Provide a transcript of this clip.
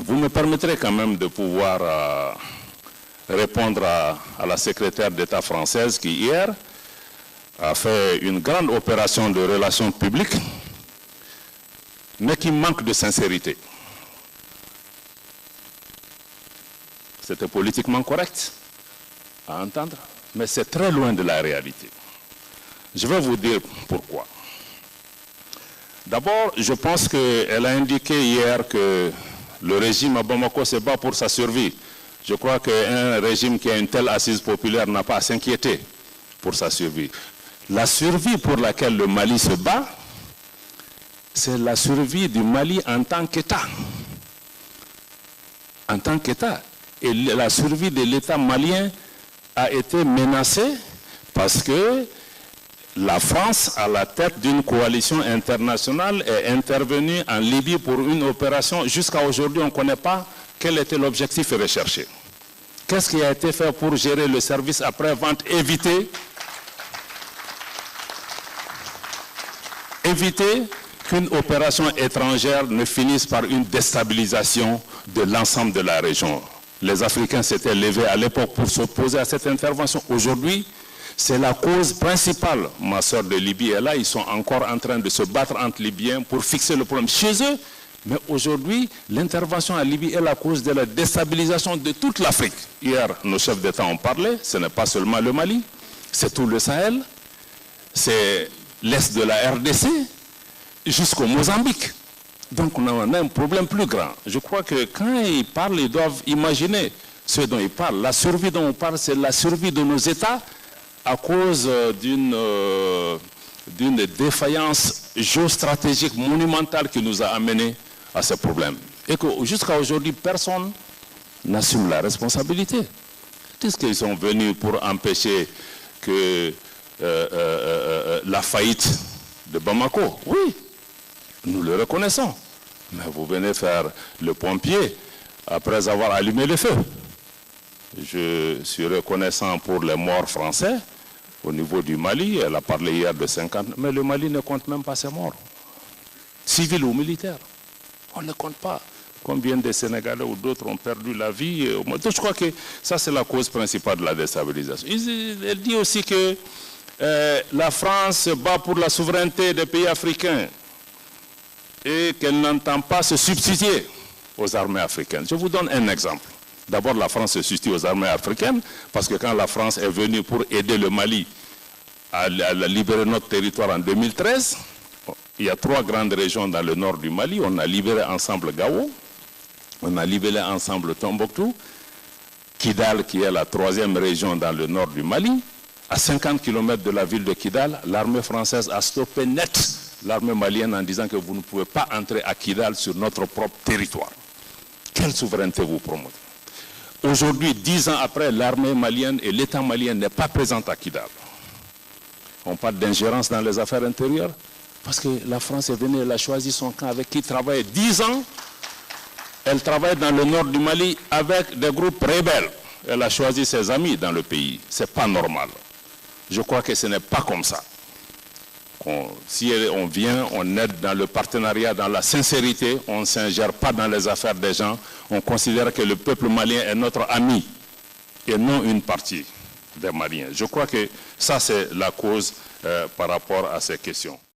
Vous me permettrez quand même de pouvoir répondre à la secrétaire d'État française qui, hier, a fait une grande opération de relations publiques, mais qui manque de sincérité. C'était politiquement correct à entendre, mais c'est très loin de la réalité. Je vais vous dire pourquoi. D'abord, je pense qu'elle a indiqué hier que le régime à Bamako se bat pour sa survie. Je crois qu'un régime qui a une telle assise populaire n'a pas à s'inquiéter pour sa survie. La survie pour laquelle le Mali se bat, c'est la survie du Mali en tant qu'État. En tant qu'État. Et la survie de l'État malien a été menacée parce que la France, à la tête d'une coalition internationale, est intervenue en Libye pour une opération. Jusqu'à aujourd'hui, on ne connaît pas quel était l'objectif recherché. Qu'est-ce qui a été fait pour gérer le service après-vente, éviter qu'une opération étrangère ne finisse par une déstabilisation de l'ensemble de la région. Les Africains s'étaient levés à l'époque pour s'opposer à cette intervention. Aujourd'hui, c'est la cause principale. Ma soeur de Libye est là, ils sont encore en train de se battre entre Libyens pour fixer le problème chez eux. Mais aujourd'hui, l'intervention en Libye est la cause de la déstabilisation de toute l'Afrique. Hier, nos chefs d'État ont parlé, ce n'est pas seulement le Mali, c'est tout le Sahel, c'est l'Est de la RDC, jusqu'au Mozambique. Donc on a un problème plus grand. Je crois que quand ils parlent, ils doivent imaginer ce dont ils parlent. La survie dont on parle, c'est la survie de nos États à cause d'une défaillance géostratégique monumentale qui nous a amenés à ce problème. Et que jusqu'à aujourd'hui, personne n'assume la responsabilité. Est-ce qu'ils sont venus pour empêcher que la faillite de Bamako? Oui, nous le reconnaissons. Mais vous venez faire le pompier après avoir allumé le feu. Je suis reconnaissant pour les morts français au niveau du Mali. Elle a parlé hier de 50, mais le Mali ne compte même pas ses morts. Civils ou militaires. On ne compte pas. Combien de Sénégalais ou d'autres ont perdu la vie. Donc je crois que ça, c'est la cause principale de la déstabilisation. Elle dit aussi que la France se bat pour la souveraineté des pays africains et qu'elle n'entend pas se substituer aux armées africaines. Je vous donne un exemple. D'abord, la France se substitue aux armées africaines parce que quand la France est venue pour aider le Mali à libérer notre territoire en 2013, il y a 3 grandes régions dans le nord du Mali. On a libéré ensemble Gao, on a libéré ensemble Tombouctou, Kidal qui est la 3e région dans le nord du Mali. À 50 km de la ville de Kidal, l'armée française a stoppé net l'armée malienne en disant que vous ne pouvez pas entrer à Kidal sur notre propre territoire. Quelle souveraineté vous promouvez? Aujourd'hui, 10 ans après, l'armée malienne et l'État malien n'est pas présent à Kidal. On parle d'ingérence dans les affaires intérieures parce que la France est venue, elle a choisi son camp avec qui travaille 10 ans. Elle travaille dans le nord du Mali avec des groupes rebelles. Elle a choisi ses amis dans le pays. Ce n'est pas normal. Je crois que ce n'est pas comme ça. Si on vient, on aide dans le partenariat, dans la sincérité, on ne s'ingère pas dans les affaires des gens. On considère que le peuple malien est notre ami et non une partie des Maliens. Je crois que ça, c'est la cause par rapport à ces questions.